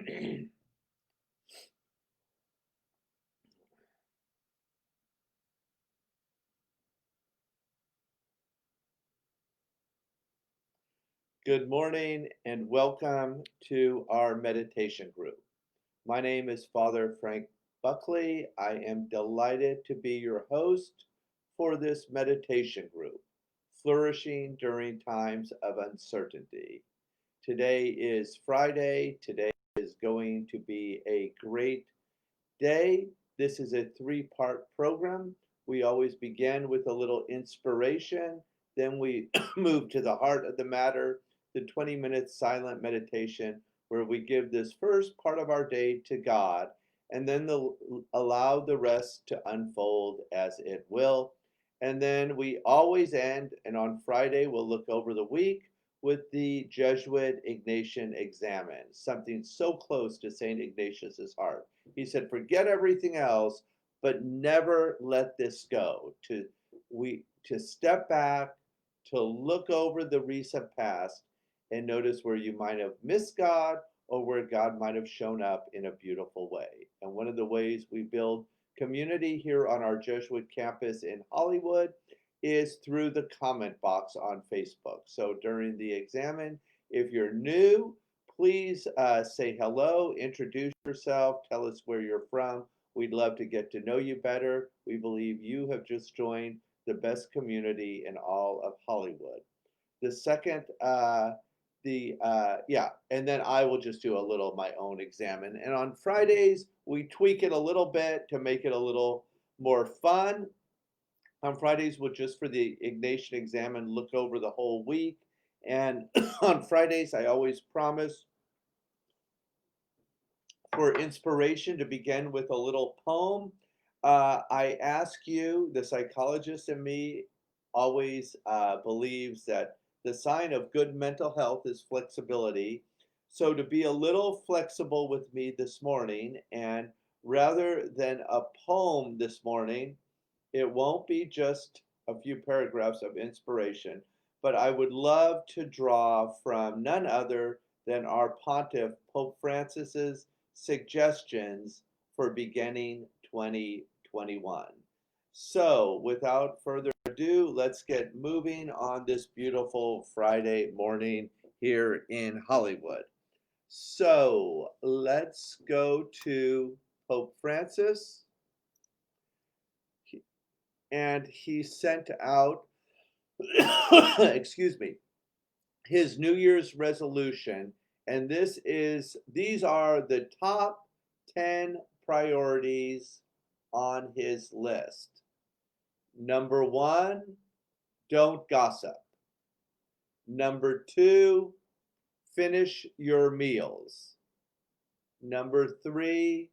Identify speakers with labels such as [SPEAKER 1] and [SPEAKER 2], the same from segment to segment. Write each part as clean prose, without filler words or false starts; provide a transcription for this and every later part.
[SPEAKER 1] Good morning and welcome to our meditation group. My name is Father Frank Buckley. I am delighted to be your host for this meditation group, Flourishing During Times of Uncertainty. Today is Friday. Today is going to be a great day. This is a three-part program. We always begin with a little inspiration, then we move to the heart of the matter, the 20-minute silent meditation, where we give this first part of our day to God, and then allow the rest to unfold as it will. And then we always end, and on Friday, we'll look over the week with the Jesuit Ignatian Examen, something so close to St. Ignatius's heart. He said, forget everything else, but never let this go. To step back, to look over the recent past and notice where you might have missed God or where God might have shown up in a beautiful way. And one of the ways we build community here on our Jesuit campus in Hollywood is through the comment box on Facebook. So during the examen, if you're new, please say hello, introduce yourself, tell us where you're from. We'd love to get to know you better. We believe you have just joined the best community in all of Hollywood. The second, and then I will just do a little my own examen. And on Fridays, we tweak it a little bit to make it a little more fun. On Fridays, we'll just for the Ignatian Examen look over the whole week. And on Fridays, I always promise for inspiration to begin with a little poem. I ask you, the psychologist in me always believes that the sign of good mental health is flexibility. So to be a little flexible with me this morning, and rather than a poem this morning, it won't be just a few paragraphs of inspiration, but I would love to draw from none other than our pontiff, Pope Francis's suggestions for beginning 2021. So, without further ado, let's get moving on this beautiful Friday morning here in Hollywood. So, let's go to Pope Francis. And he sent out, excuse me, his New Year's resolution. And these are the top 10 priorities on his list. Number 1, don't gossip. Number 2, finish your meals. Number 3,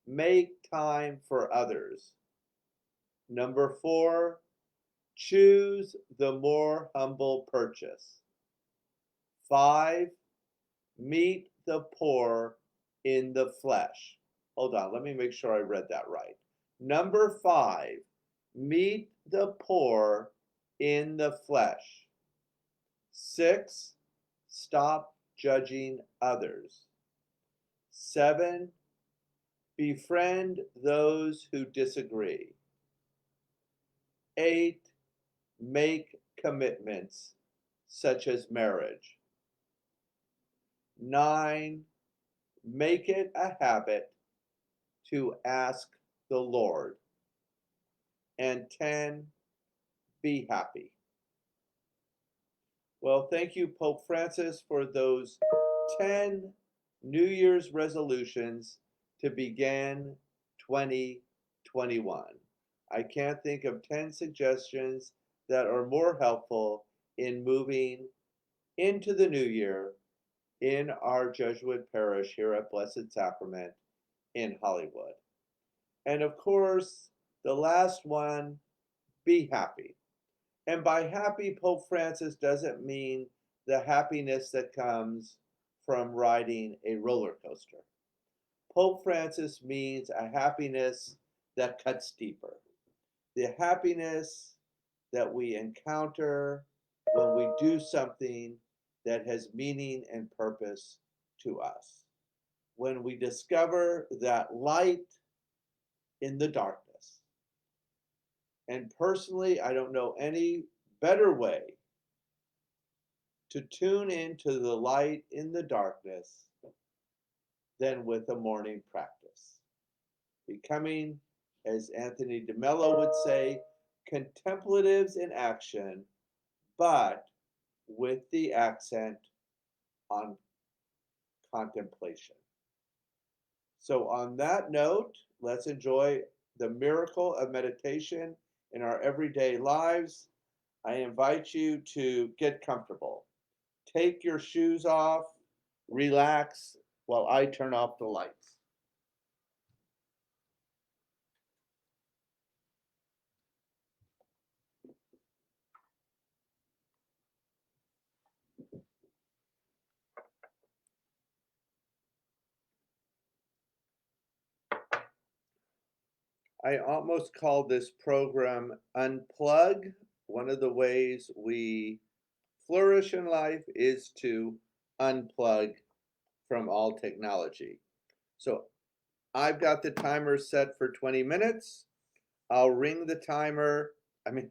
[SPEAKER 1] make time for others. Number 4, choose the more humble purchase. 5, meet the poor in the flesh. Hold on, let me make sure I read that right. Number 5, meet the poor in the flesh. 6, stop judging others. 7, befriend those who disagree. 8, make commitments such as marriage. 9, make it a habit to ask the Lord. And 10, be happy. Well, thank you, Pope Francis, for those 10 New Year's resolutions to begin 2021. I can't think of 10 suggestions that are more helpful in moving into the new year in our Jesuit parish here at Blessed Sacrament in Hollywood. And of course, the last one, be happy. And by happy, Pope Francis doesn't mean the happiness that comes from riding a roller coaster. Pope Francis means a happiness that cuts deeper. The happiness that we encounter when we do something that has meaning and purpose to us. when we discover that light in the darkness. And personally, I don't know any better way to tune into the light in the darkness than with a morning practice. Becoming, as Anthony DeMello would say, contemplatives in action, but with the accent on contemplation. So, on that note, let's enjoy the miracle of meditation in our everyday lives. I invite you to get comfortable. Take your shoes off, relax while I turn off the lights. I almost call this program Unplug. One of the ways we flourish in life is to unplug from all technology. So I've got the timer set for 20 minutes. I'll ring the timer.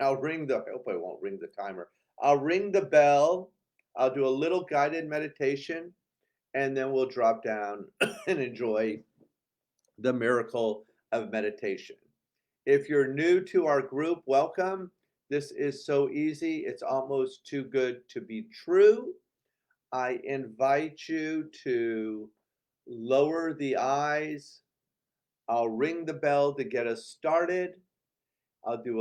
[SPEAKER 1] I'll ring the, I hope I won't ring the timer. I'll ring the bell. I'll do a little guided meditation, and then we'll drop down and enjoy the miracle of meditation. If you're new to our group, welcome. This is so easy, it's almost too good to be true. I invite you to lower the eyes. I'll ring the bell to get us started. I'll do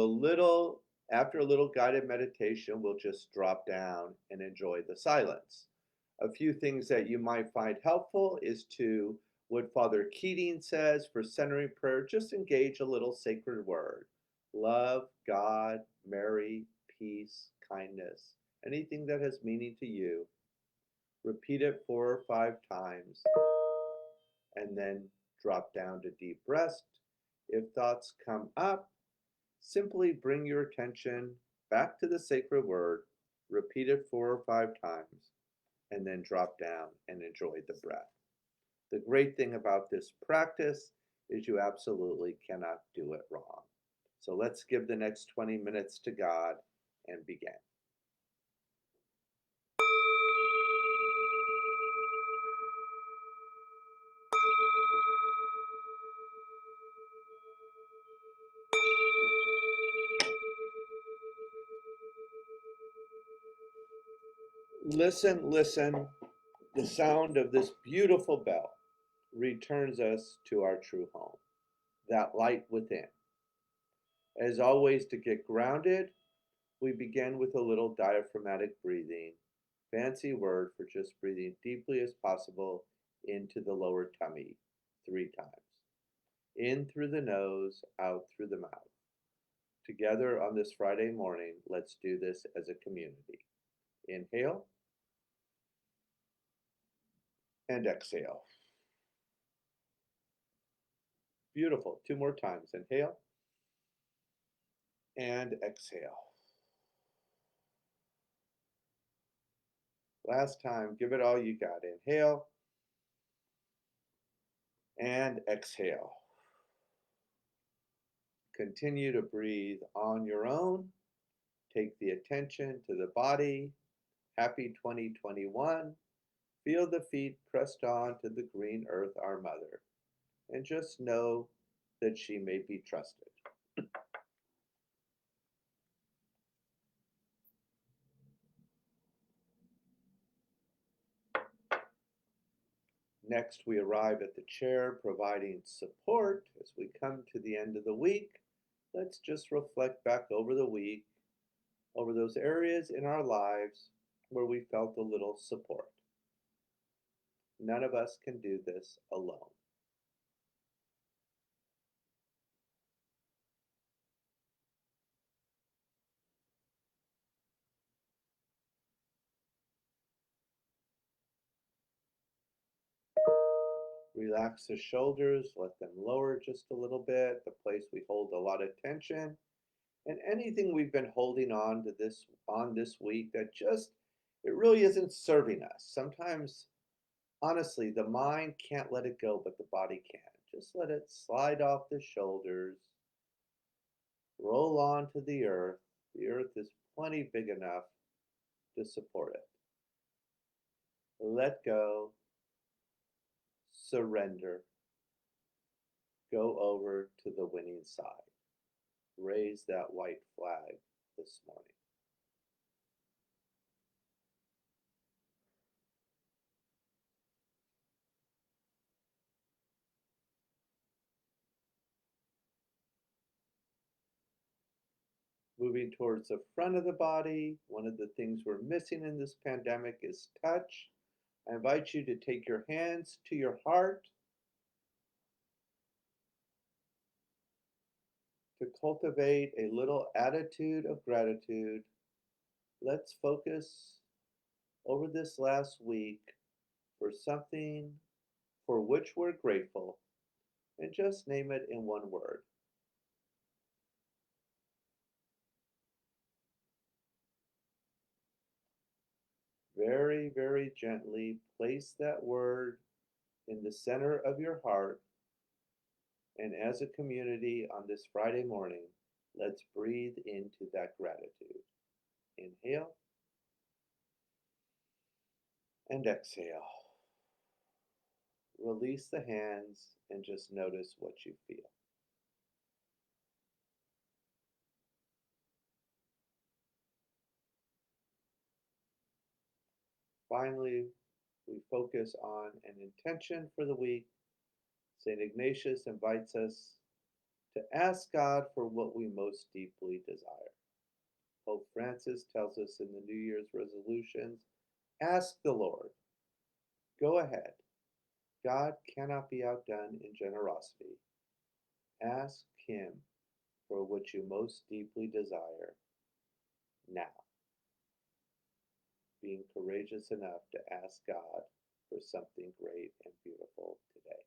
[SPEAKER 1] after a little guided meditation, we'll just drop down and enjoy the silence. A few things that you might find helpful is to what Father Keating says for centering prayer, just engage a little sacred word. Love, God, Mary, peace, kindness, anything that has meaning to you. Repeat it 4 or 5 times and then drop down to deep rest. If thoughts come up, simply bring your attention back to the sacred word, repeat it 4 or 5 times, and then drop down and enjoy the breath. The great thing about this practice is you absolutely cannot do it wrong. So let's give the next 20 minutes to God and begin. Listen, listen. The sound of this beautiful bell returns us to our true home, that light within. As always, to get grounded, we begin with a little diaphragmatic breathing, fancy word for just breathing deeply as possible into the lower tummy 3 times. In through the nose, out through the mouth. Together on this Friday morning, let's do this as a community. Inhale and exhale. Beautiful. 2 more times. Inhale and exhale. Last time, give it all you got. Inhale and exhale. Continue to breathe on your own. Take the attention to the body. Happy 2021. Feel the feet pressed on to the green earth, our mother, and just know that she may be trusted. Next, we arrive at the chair providing support as we come to the end of the week. Let's just reflect back over the week, over those areas in our lives where we felt a little support. None of us can do this alone. Relax the shoulders, let them lower just a little bit, the place we hold a lot of tension. And anything we've been holding on to this week that just it really isn't serving us. Sometimes Honestly, the mind can't let it go, but the body can. Just let it slide off the shoulders, roll onto the earth. The earth is plenty big enough to support it. Let go, surrender, go over to the winning side. Raise that white flag this morning. Moving towards the front of the body, one of the things we're missing in this pandemic is touch. I invite you to take your hands to your heart to cultivate a little attitude of gratitude. Let's focus over this last week for something for which we're grateful and just name it in one word. Very, very gently place that word in the center of your heart. And as a community on this Friday morning, let's breathe into that gratitude. Inhale and exhale. Release the hands and just notice what you feel. Finally, we focus on an intention for the week. St. Ignatius invites us to ask God for what we most deeply desire. Pope Francis tells us in the New Year's resolutions, ask the Lord. Go ahead. God cannot be outdone in generosity. Ask Him for what you most deeply desire now. Being courageous enough to ask God for something great and beautiful today.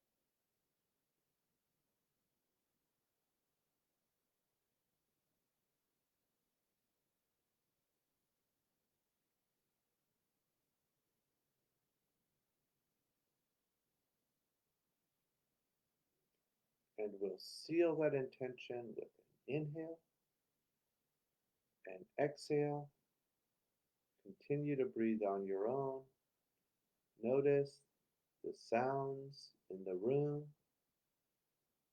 [SPEAKER 1] And we'll seal that intention with an inhale and exhale. Continue to breathe on your own. Notice the sounds in the room,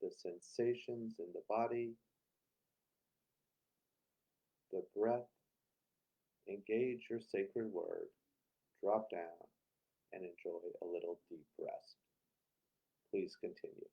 [SPEAKER 1] the sensations in the body, the breath. Engage your sacred word. Drop down and enjoy a little deep rest. Please continue.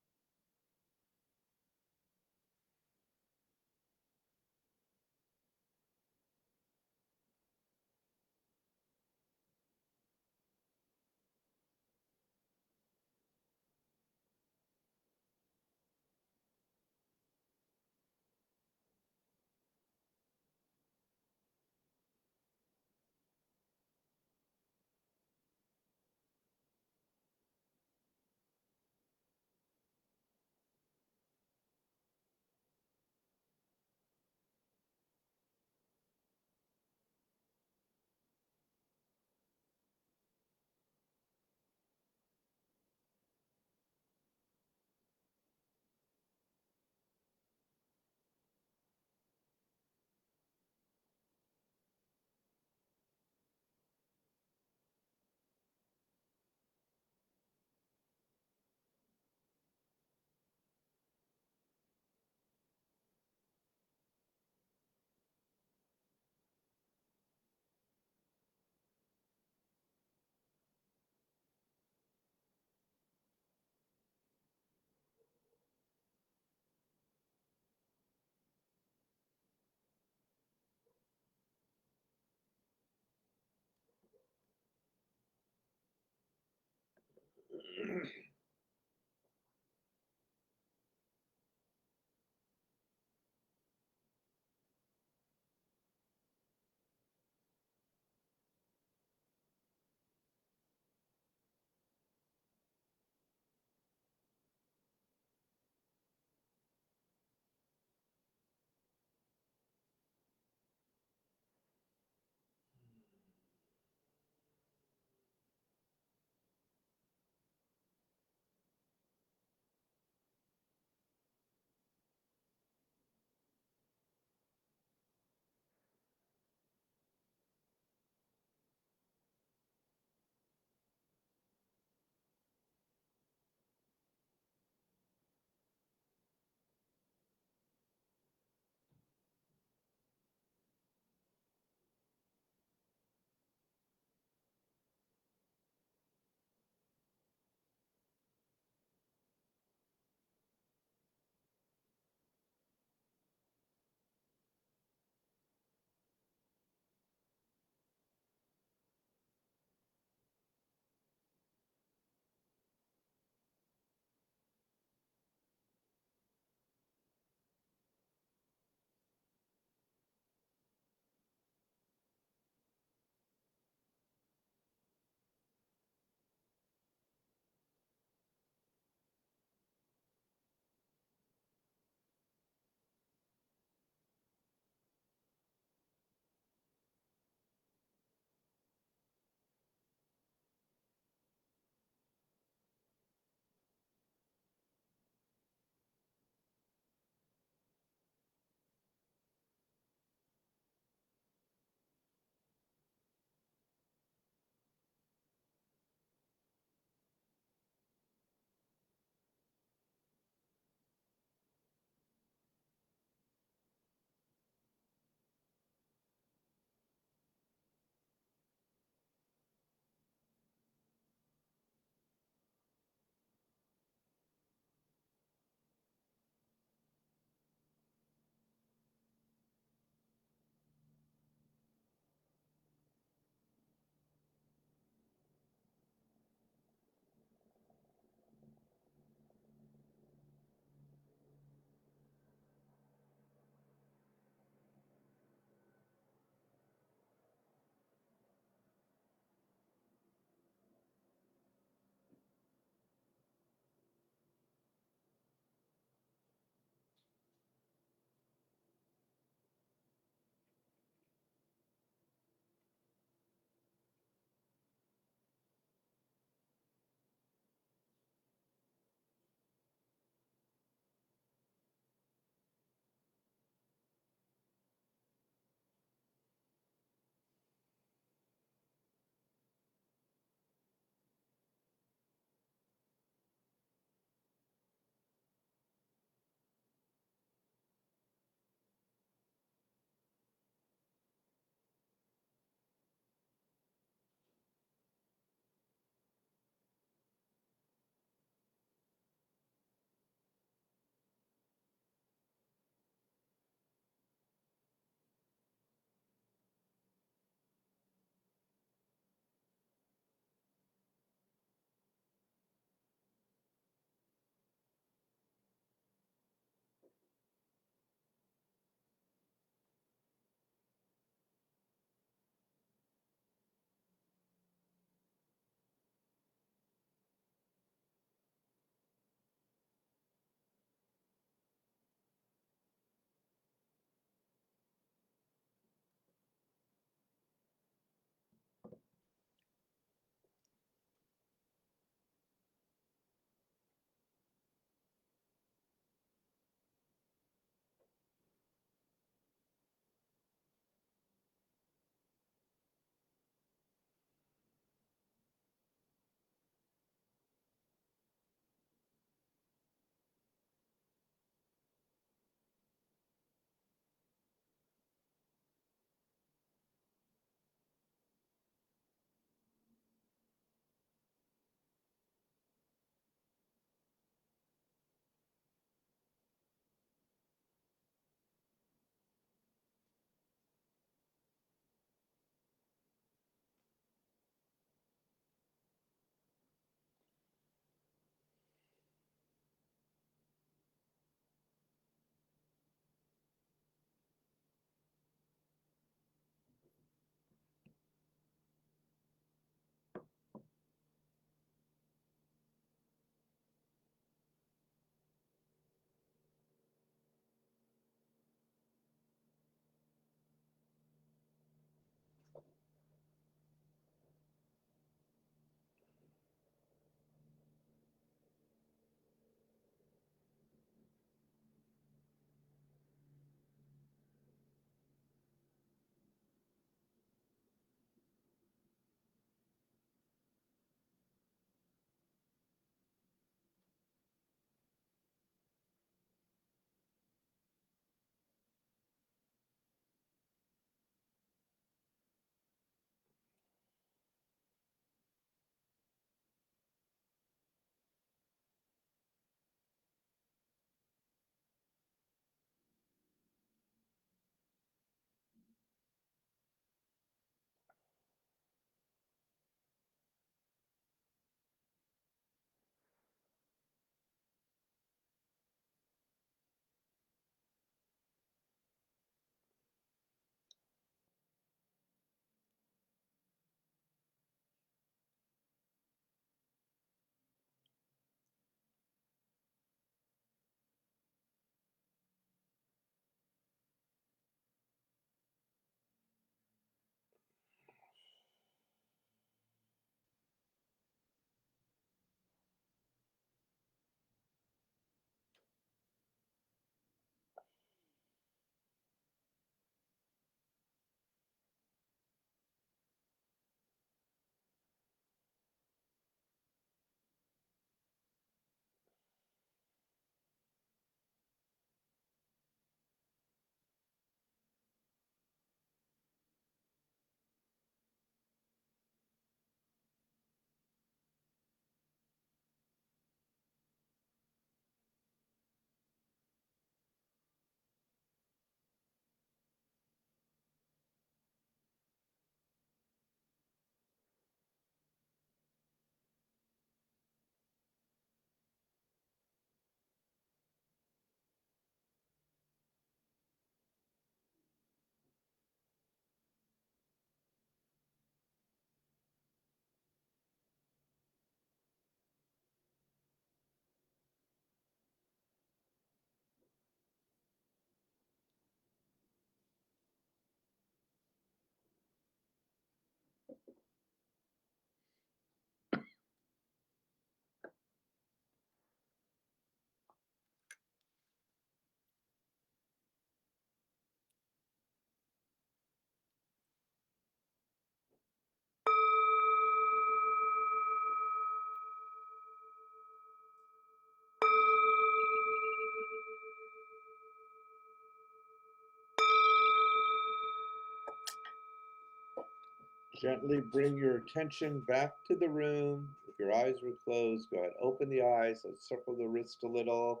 [SPEAKER 1] Gently bring your attention back to the room. If your eyes were closed, go ahead, open the eyes. Let's circle the wrist a little.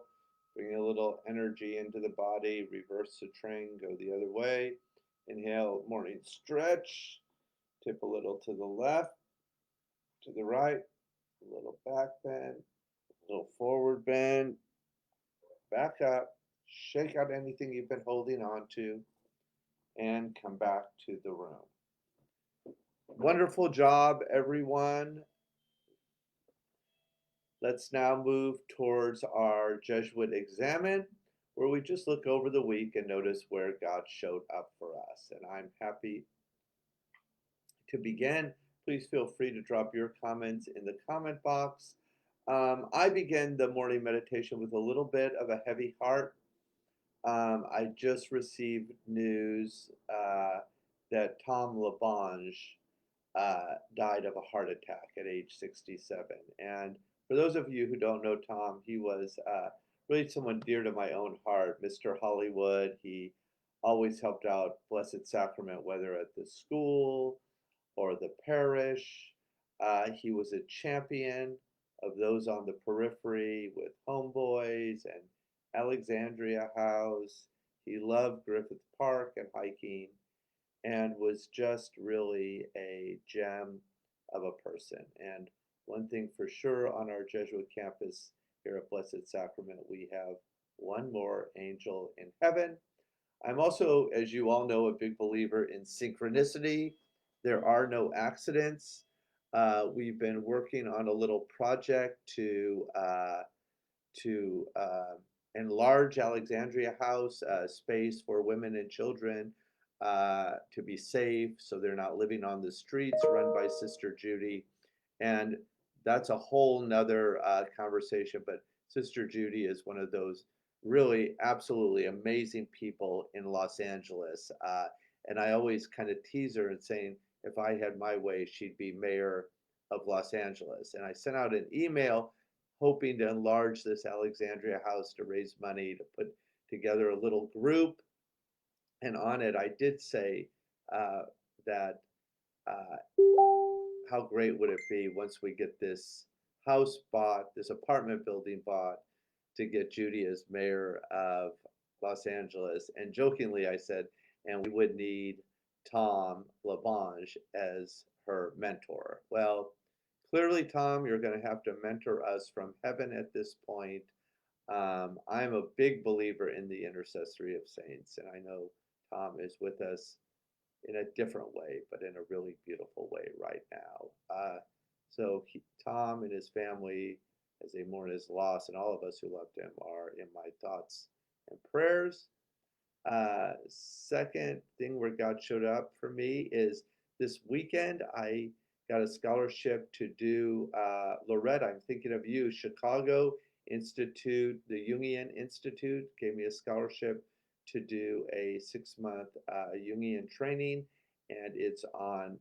[SPEAKER 1] Bring a little energy into the body. Reverse the train, go the other way. Inhale, morning stretch. Tip a little to the left, to the right. A little back bend, a little forward bend. Back up. Shake out anything you've been holding on to and come back to the room. Wonderful job, everyone. Let's now move towards our Jesuit Examen, where we just look over the week and notice where God showed up for us. And I'm happy to begin. Please feel free to drop your comments in the comment box. I begin the morning meditation with a little bit of a heavy heart. I just received news that Tom LaBonge died of a heart attack at age 67. And for those of you who don't know Tom, he was really someone dear to my own heart. Mr. Hollywood, he always helped out Blessed Sacrament, whether at the school or the parish. He was a champion of those on the periphery with Homeboys and Alexandria House. He loved Griffith Park and hiking and was just really a gem of a person. And one thing for sure on our Jesuit campus here at Blessed Sacrament, we have one more angel in heaven. I'm also, as you all know, a big believer in synchronicity. There are no accidents. We've been working on a little project to enlarge Alexandria House, space for women and children to be safe, so they're not living on the streets, run by Sister Judy. And that's a whole nother conversation, but Sister Judy is one of those really absolutely amazing people in Los Angeles. And I always kind of tease her and saying, if I had my way, she'd be mayor of Los Angeles. And I sent out an email hoping to enlarge this Alexandria House to raise money to put together a little group. And on it, I did say that how great would it be once we get this house bought, this apartment building bought, to get Judy as mayor of Los Angeles. And jokingly, I said, and we would need Tom LaBonge as her mentor. Well, clearly, Tom, you're going to have to mentor us from heaven at this point. I'm a big believer in the intercessory of saints, and I know Tom is with us in a different way, but in a really beautiful way right now. Tom and his family, as they mourn his loss, and all of us who loved him, are in my thoughts and prayers. Second thing where God showed up for me is this weekend. I got a scholarship to do Lorette. I'm thinking of you. Chicago Institute, the Jungian Institute, gave me a scholarship to do a 6-month Jungian training, and it's on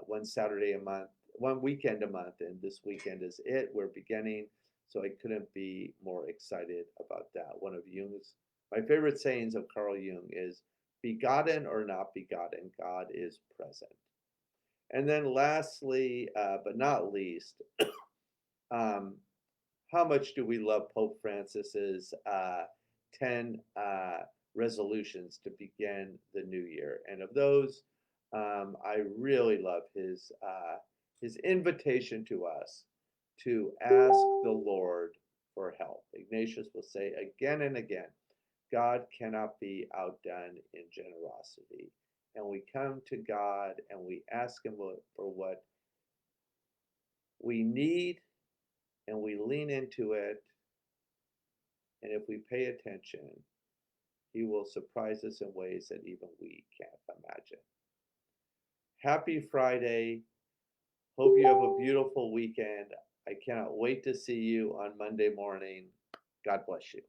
[SPEAKER 1] one Saturday a month, one weekend a month, and this weekend is it. We're beginning, so I couldn't be more excited about that. One of Jung's, my favorite sayings of Carl Jung is, begotten or not begotten, God is present. And then lastly, but not least, how much do we love Pope Francis's 10 resolutions to begin the new year? And of those, I really love his invitation to us to ask the Lord for help. Ignatius will say again and again, God cannot be outdone in generosity. And we come to God and we ask him for what we need, and we lean into it. And if we pay attention, he will surprise us in ways that even we can't imagine. Happy Friday. Hope you have a beautiful weekend. I cannot wait to see you on Monday morning. God bless you.